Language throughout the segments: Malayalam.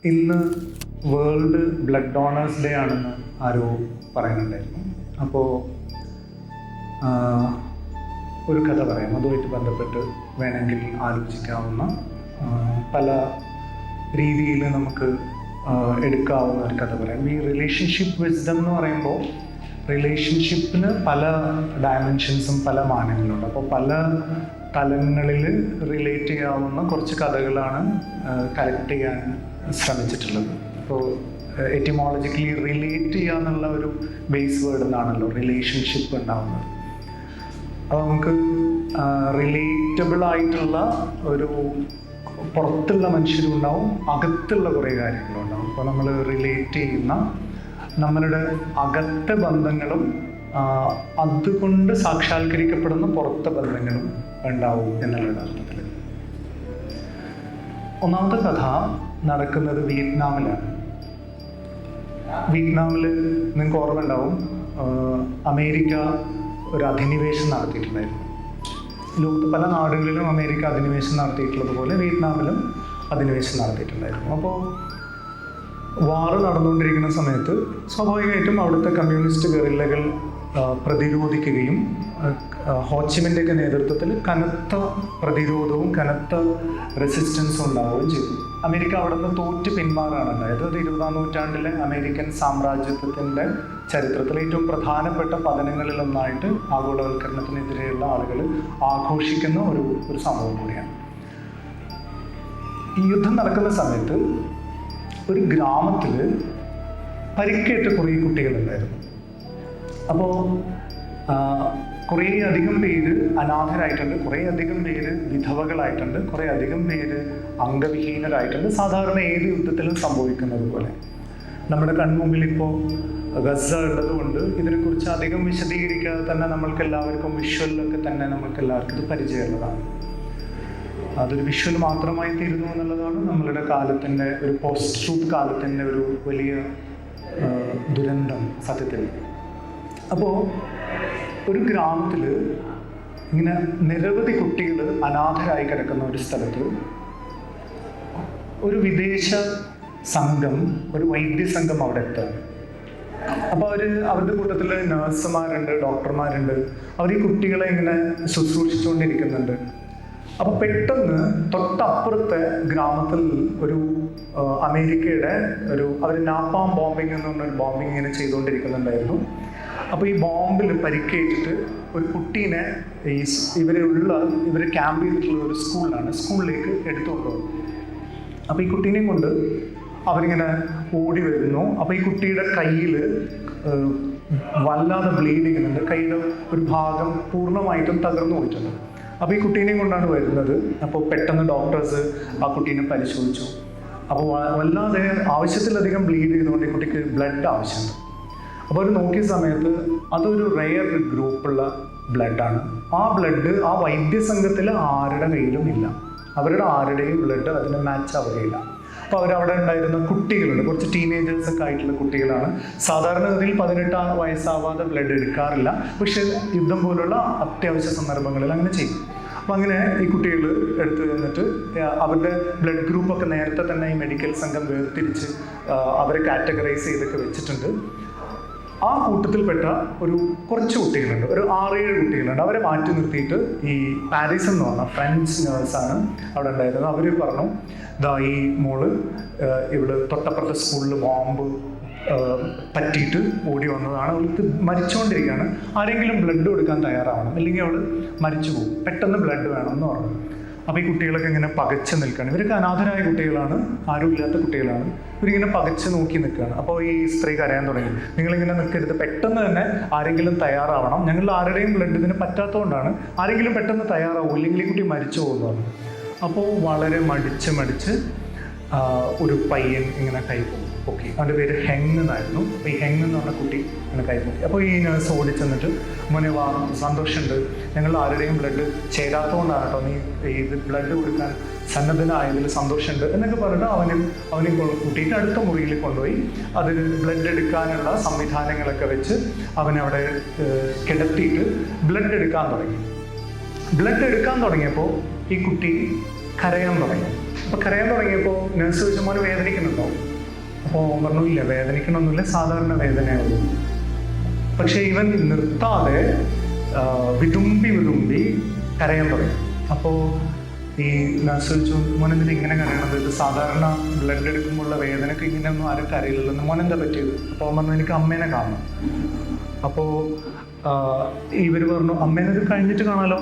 ഇന്ന് വേൾഡ് ബ്ലഡ് ഡോണേഴ്സ് ഡേ ആണെന്ന് ആരോ പറയുന്നുണ്ടായിരുന്നു. അപ്പോൾ ഒരു കഥ പറയാം, അതുമായിട്ട് ബന്ധപ്പെട്ട് വേണമെങ്കിൽ ആലോചിക്കാവുന്ന പല രീതിയിൽ നമുക്ക് എടുക്കാവുന്ന ഒരു കഥ പറയാം. ഈ റിലേഷൻഷിപ്പ് വിസ്ഡം എന്ന് പറയുമ്പോൾ റിലേഷൻഷിപ്പിന് പല ഡയമെൻഷൻസും പല മാനങ്ങളുണ്ട്. അപ്പോൾ പല തലങ്ങളിൽ റിലേറ്റ് ചെയ്യാവുന്ന കുറച്ച് കഥകളാണ് കളക്ട് ചെയ്യാൻ ശ്രമിച്ചിട്ടുള്ളത്. ഇപ്പോൾ എറ്റിമോളജിക്കലി റിലേറ്റ് ചെയ്യുക എന്നുള്ള ഒരു ബേസ് വേർഡ് നിന്നാണല്ലോ റിലേഷൻഷിപ്പ് ഉണ്ടാവുന്നത്. അപ്പോൾ നമുക്ക് റിലേറ്റബിൾ ആയിട്ടുള്ള ഒരു പുറത്തുള്ള മനുഷ്യരും ഉണ്ടാവും, അകത്തുള്ള കുറേ കാര്യങ്ങളുണ്ടാവും. അപ്പോൾ നമ്മൾ റിലേറ്റ് ചെയ്യുന്ന നമ്മളുടെ അകത്തെ ബന്ധങ്ങളും അതുകൊണ്ട് സാക്ഷാത്കരിക്കപ്പെടുന്ന പുറത്തെ ബന്ധങ്ങളും ഉണ്ടാവും എന്നുള്ള അർത്ഥത്തിൽ. ഒന്നാമത്തെ കഥ നടക്കുന്നത് വിയറ്റ്നാമിലാണ്. വിയറ്റ്നാമിൽ നിങ്ങൾക്ക് ഓർമ്മ ഉണ്ടാവും, അമേരിക്ക ഒരു അധിനിവേശം നടത്തിയിട്ടുണ്ടായിരുന്നു. ലോകത്ത് പല നാടുകളിലും അമേരിക്ക അധിനിവേശം നടത്തിയിട്ടുള്ളത് പോലെ വിയറ്റ്നാമിലും അധിനിവേശം നടത്തിയിട്ടുണ്ടായിരുന്നു. അപ്പോൾ വാറ് നടന്നുകൊണ്ടിരിക്കുന്ന സമയത്ത് സ്വാഭാവികമായിട്ടും അവിടുത്തെ കമ്മ്യൂണിസ്റ്റ് ഗറില്ലകൾ പ്രതിരോധിക്കുകയും ഹോച്ചിമിൻ്റെയൊക്കെ നേതൃത്വത്തിൽ കനത്ത പ്രതിരോധവും കനത്ത റെസിസ്റ്റൻസും ഉണ്ടാവുകയും ചെയ്തു. അമേരിക്ക അവിടെ നിന്ന് തോറ്റ് പിന്മാറാണ് ഉണ്ടായത്. അത് 20-ാം നൂറ്റാണ്ടിലെ അമേരിക്കൻ സാമ്രാജ്യത്വത്തിൻ്റെ ചരിത്രത്തിലെ ഏറ്റവും പ്രധാനപ്പെട്ട പതനങ്ങളിലൊന്നായിട്ട് ആഗോളവൽക്കരണത്തിനെതിരെയുള്ള ആളുകൾ ആഘോഷിക്കുന്ന ഒരു സംഭവം കൂടിയാണ്. ഈ യുദ്ധം നടക്കുന്ന സമയത്ത് ഒരു ഗ്രാമത്തിൽ പരിക്കേറ്റ കുറേ കുട്ടികളുണ്ടായിരുന്നു. അപ്പോൾ കുറേ അധികം പേര് അനാഥരായിട്ടുണ്ട്, കുറേ അധികം പേര് വിധവകളായിട്ടുണ്ട്, കുറേ അധികം പേര് അംഗവിഹീനരായിട്ടുണ്ട്. സാധാരണ ഏത് യുദ്ധത്തിലും സംഭവിക്കുന്നത് പോലെ. നമ്മുടെ കൺമുമ്പിൽ ഇപ്പോൾ ഗസ ഉള്ളതുകൊണ്ട് ഇതിനെക്കുറിച്ച് അധികം വിശദീകരിക്കാതെ തന്നെ നമ്മൾക്ക് എല്ലാവർക്കും വിഷ്വലിലൊക്കെ തന്നെ നമ്മൾക്ക് എല്ലാവർക്കും ഇത് പരിചയമുള്ളതാണ്. അതൊരു വിഷ്വൽ മാത്രമായി തീരുന്നു എന്നുള്ളതാണ് നമ്മളുടെ കാലത്തിൻ്റെ ഒരു പോസ്റ്റ് ട്രൂത്ത് കാലത്തിൻ്റെ ഒരു വലിയ ദുരന്തം സത്യത്തിൽ. അപ്പോൾ ഒരു ഗ്രാമത്തിൽ ഇങ്ങനെ നിരവധി കുട്ടികൾ അനാഥരായി കിടക്കുന്ന ഒരു സ്ഥലത്ത് ഒരു സംഘം, ഒരു വൈദ്യസംഘം അവിടെ എത്തുകയാണ്. അപ്പോൾ അവരുടെ കൂട്ടത്തിൽ നഴ്സുമാരുണ്ട്, ഡോക്ടർമാരുണ്ട്. അവർ ഈ കുട്ടികളെ ഇങ്ങനെ ശുശ്രൂഷിച്ചുകൊണ്ടിരിക്കുന്നുണ്ട്. അപ്പോൾ പെട്ടെന്ന് തൊട്ടപ്പുറത്തെ ഗ്രാമത്തിൽ ഒരു അമേരിക്കയുടെ അവർ നാപ്പാം ബോംബിംഗ് എന്ന് പറഞ്ഞൊരു ബോംബിംഗ് ഇങ്ങനെ ചെയ്തുകൊണ്ടിരിക്കുന്നുണ്ടായിരുന്നു. അപ്പോൾ ഈ ബോംബിൽ പരിക്കേറ്റിട്ട് ഒരു കുട്ടീനെ ഇവർ ക്യാമ്പ് ചെയ്തിട്ടുള്ള ഒരു സ്കൂളിലേക്ക് എടുത്തുകൊണ്ടുപോകും. അപ്പോൾ ഈ കുട്ടീനെയും കൊണ്ട് അവരിങ്ങനെ ഓടി വരുന്നു. അപ്പോൾ ഈ കുട്ടിയുടെ കയ്യിൽ വല്ലാതെ ബ്ലീഡ് ചെയ്യുന്നുണ്ട്, കയ്യുടെ ഒരു ഭാഗം പൂർണ്ണമായിട്ടും തകർന്നു പോയിട്ടുണ്ട്. അപ്പോൾ ഈ കുട്ടീനെയും കൊണ്ടാണ് വരുന്നത്. അപ്പോൾ പെട്ടെന്ന് ഡോക്ടേഴ്സ് ആ കുട്ടീനെ പരിശോധിച്ചു. അപ്പോൾ വല്ലാതെ ആവശ്യത്തിലധികം ബ്ലീഡ് ചെയ്തുകൊണ്ട് ഈ കുട്ടിക്ക് ബ്ലഡ് ആവശ്യമുണ്ട്. അപ്പോൾ അവർ നോക്കിയ സമയത്ത് അതൊരു റെയർ ഗ്രൂപ്പുള്ള ബ്ലഡാണ്. ആ ബ്ലഡ് ആ വൈദ്യസംഘത്തിൽ ആരുടെ കയ്യിലും ഇല്ല. അവരുടെ ആരുടെയും ബ്ലഡ് അതിന് മാച്ച് ആവുകയില്ല. അപ്പോൾ അവരവിടെ ഉണ്ടായിരുന്ന കുട്ടികളുണ്ട്, കുറച്ച് ടീനേജേഴ്സൊക്കെ ആയിട്ടുള്ള കുട്ടികളാണ്. സാധാരണഗതിയിൽ 18 വയസ്സാവാതെ ബ്ലഡ് എടുക്കാറില്ല, പക്ഷേ യുദ്ധം പോലുള്ള അത്യാവശ്യ സന്ദർഭങ്ങളിൽ അങ്ങനെ ചെയ്യും. അപ്പോൾ അങ്ങനെ ഈ കുട്ടികൾ എടുത്തു തന്നിട്ട് അവരുടെ ബ്ലഡ് ഗ്രൂപ്പൊക്കെ നേരത്തെ തന്നെ ഈ മെഡിക്കൽ സംഘം വേർതിരിച്ച് അവരെ കാറ്റഗറൈസ് ചെയ്തൊക്കെ വെച്ചിട്ടുണ്ട്. ആ കൂട്ടത്തിൽപ്പെട്ട കുറച്ച് കുട്ടികളുണ്ട്, ഒരു 6-7 കുട്ടികളുണ്ട്. അവരെ മാറ്റി നിർത്തിയിട്ട് ഈ പാരീസ് എന്ന് പറഞ്ഞ ഫ്രഞ്ച് നേഴ്സാണ് അവിടെ ഉണ്ടായിരുന്നത്. അവർ പറഞ്ഞു, ഈ മോള് ഇവിടെ തൊട്ടപ്പുറത്തെ സ്കൂളിൽ ബോംബ് പറ്റിയിട്ട് ഓടി വന്നതാണ്, അവൾക്ക് മരിച്ചുകൊണ്ടിരിക്കുകയാണ്, ആരെങ്കിലും ബ്ലഡ് കൊടുക്കാൻ തയ്യാറാവണം, അല്ലെങ്കിൽ അവൾ മരിച്ചു പോകും, പെട്ടെന്ന് ബ്ലഡ് വേണമെന്ന് പറഞ്ഞു. അപ്പോൾ ഈ കുട്ടികളൊക്കെ ഇങ്ങനെ പകച്ച് നിൽക്കുകയാണ്. ഇവരൊക്കെ അനാഥരായ കുട്ടികളാണ്, ആരുമില്ലാത്ത കുട്ടികളാണ്. ഇവരിങ്ങനെ പകച്ച് നോക്കി നിൽക്കുകയാണ്. അപ്പോൾ ഈ സ്ത്രീ കരയാൻ തുടങ്ങി, നിങ്ങളിങ്ങനെ നിൽക്കരുത്, പെട്ടെന്ന് തന്നെ ആരെങ്കിലും തയ്യാറാവണം, ഞങ്ങൾ ആരുടെയും ബ്ലഡ് ഇതിന് പറ്റാത്തതുകൊണ്ടാണ്, ആരെങ്കിലും പെട്ടെന്ന് തയ്യാറാവും, ഇല്ലെങ്കിൽ ഈ കുട്ടി മരിച്ചു പോകുന്നതാണ്. അപ്പോൾ വളരെ മടിച്ച് ഒരു പയ്യൻ ഇങ്ങനെ കൈപ്പൊക്കി. അവൻ്റെ പേര് ഹെങ് എന്നായിരുന്നു. അപ്പോൾ ഈ ഹെങ് എന്ന് പറഞ്ഞ കുട്ടി ഇങ്ങനെ കൈപ്പൊക്കി. അപ്പോൾ ഈ നഴ്സ് ഓടിച്ചെന്നിട്ട്, മോനെ വാ, സന്തോഷമുണ്ട്, ഞങ്ങൾ ആരുടെയും ബ്ലഡ് ചേരാത്തതുകൊണ്ടാണ് കേട്ടോ നീ ഇത് ബ്ലഡ് കൊടുക്കാൻ സന്നദ്ധനായതിൽ സന്തോഷമുണ്ട് എന്നൊക്കെ പറഞ്ഞിട്ട് അവനെ കൂട്ടിയിട്ട് അടുത്ത മുറിയിൽ കൊണ്ടുപോയി അതിൽ ബ്ലഡ് എടുക്കാനുള്ള സംവിധാനങ്ങളൊക്കെ വെച്ച് അവനവിടെ കിടത്തിയിട്ട് ബ്ലഡ് എടുക്കാൻ തുടങ്ങിയപ്പോൾ ഈ കുട്ടി കരയാൻ തുടങ്ങി. അപ്പോൾ കരയാൻ തുടങ്ങിയപ്പോൾ നഴ്സ് ചോദിച്ച മോന് വേദനിക്കുന്നുണ്ടോ? അപ്പോൾ ഓൻ പറഞ്ഞു ഇല്ല, വേദനിക്കണമെന്നില്ല, സാധാരണ വേദനയുള്ളൂ. പക്ഷേ ഇവൻ നിർത്താതെ വിതുമ്പി വിതുമ്പി കരയാൻ തുടങ്ങി. അപ്പോൾ ഈ നഴ്സ് ചോദിച്ചു, മോനെന്തിന് ഇങ്ങനെ കരയണത്? ഇത് സാധാരണ ബ്ലഡ് എടുക്കുമ്പോഴുള്ള വേദനയ്ക്ക് ഇങ്ങനെയൊന്നും ആരും കരയില്ലല്ലോ, മോനെന്താ പറ്റിയത്? അപ്പോൾ അവൻ പറഞ്ഞു എനിക്ക് അമ്മേനെ കാണണം. അപ്പോൾ ഇവർ പറഞ്ഞു അമ്മേനെ ഇത് കഴിഞ്ഞിട്ട് കാണാമല്ലോ,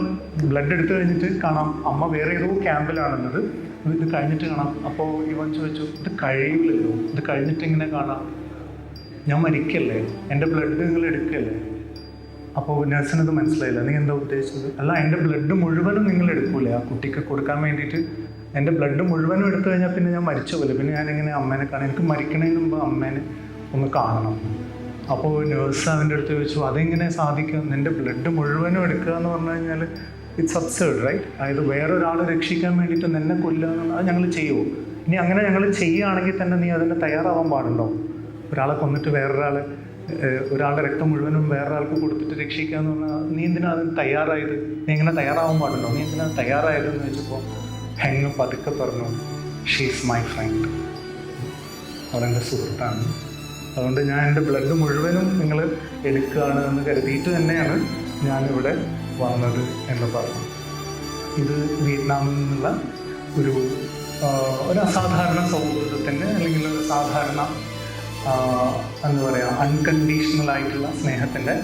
ബ്ലഡ് എടുത്തു കഴിഞ്ഞിട്ട് കാണാം, അമ്മ വേറെ ഏതോ ക്യാമ്പിലാണെന്നത്, ഇത് കഴിഞ്ഞിട്ട് കാണാം. അപ്പോൾ ഇവൻ ചോദിച്ചു ഇത് കഴിയില്ലല്ലോ, ഇത് കഴിഞ്ഞിട്ട് ഇങ്ങനെ കാണാം, ഞാൻ മരിക്കല്ലേ, എൻ്റെ ബ്ലഡ് നിങ്ങൾ എടുക്കല്ലേ? അപ്പോൾ നഴ്സിനത് മനസ്സിലായില്ല, നീ എന്താ ഉദ്ദേശിച്ചത്? അല്ല, എൻ്റെ ബ്ലഡ് മുഴുവനും നിങ്ങൾ എടുക്കൂലേ ആ കുട്ടിക്ക് കൊടുക്കാൻ വേണ്ടിയിട്ട്? എൻ്റെ ബ്ലഡ് മുഴുവനും എടുത്തു കഴിഞ്ഞാൽ പിന്നെ ഞാൻ മരിച്ചു പോലെ, പിന്നെ ഞാനിങ്ങനെ അമ്മേനെ കാണാം, എനിക്ക് മരിക്കണതിന് മുമ്പ് അമ്മേനെ ഒന്ന് കാണണം. അപ്പോൾ നേഴ്സ് അവൻ്റെ അടുത്ത് ചോദിച്ചു അതെങ്ങനെ സാധിക്കും, നിൻ്റെ ബ്ലഡ് മുഴുവനും എടുക്കുക എന്ന് പറഞ്ഞു കഴിഞ്ഞാൽ ഇറ്റ്സ് അബ്സേർഡ് റൈറ്റ്? അതായത് വേറൊരാളെ രക്ഷിക്കാൻ വേണ്ടിയിട്ട് നിന്നെ കൊല്ലുക എന്ന് അത് ഞങ്ങൾ ചെയ്യുമോ? ഇനി അങ്ങനെ ഞങ്ങൾ ചെയ്യുകയാണെങ്കിൽ തന്നെ നീ അതിന് തയ്യാറാവാൻ പാടുണ്ടോ? ഒരാളെ കൊന്നിട്ട് ഒരാളുടെ രക്തം മുഴുവനും വേറൊരാൾക്ക് കൊടുത്തിട്ട് രക്ഷിക്കുക എന്ന് പറഞ്ഞാൽ നീ എന്തിനാ അതിന് തയ്യാറായത്? നീ ഇങ്ങനെ തയ്യാറാവാൻ പാടുണ്ടോ? നീ എന്തിനാ തയ്യാറായതെന്ന് ചോദിച്ചപ്പോൾ ഹെങ് പതുക്കെ പറഞ്ഞു ഷീസ് മൈ ഫ്രണ്ട്, അവളെൻ്റെ സുഹൃത്താണ്, അതുകൊണ്ട് ഞാൻ എൻ്റെ ബ്ലഡ് മുഴുവനും നിങ്ങൾ എടുക്കുകയാണ് എന്ന് കരുതിയിട്ട് തന്നെയാണ് ഞാനിവിടെ വന്നത് എന്ന് പറഞ്ഞു. ഇത് വിയറ്റ്നാമിൽ നിന്നുള്ള ഒരു അസാധാരണ സൗഹൃദത്തിൻ്റെ അല്ലെങ്കിൽ ഒരു സാധാരണ എന്താ പറയുക അൺകണ്ടീഷണൽ ആയിട്ടുള്ള സ്നേഹത്തിൻ്റെ,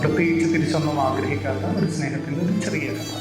പ്രത്യേകിച്ച് തിരിച്ചൊന്നും ആഗ്രഹിക്കാത്ത ഒരു സ്നേഹത്തിൻ്റെ ഒരു ചെറിയ കഥ.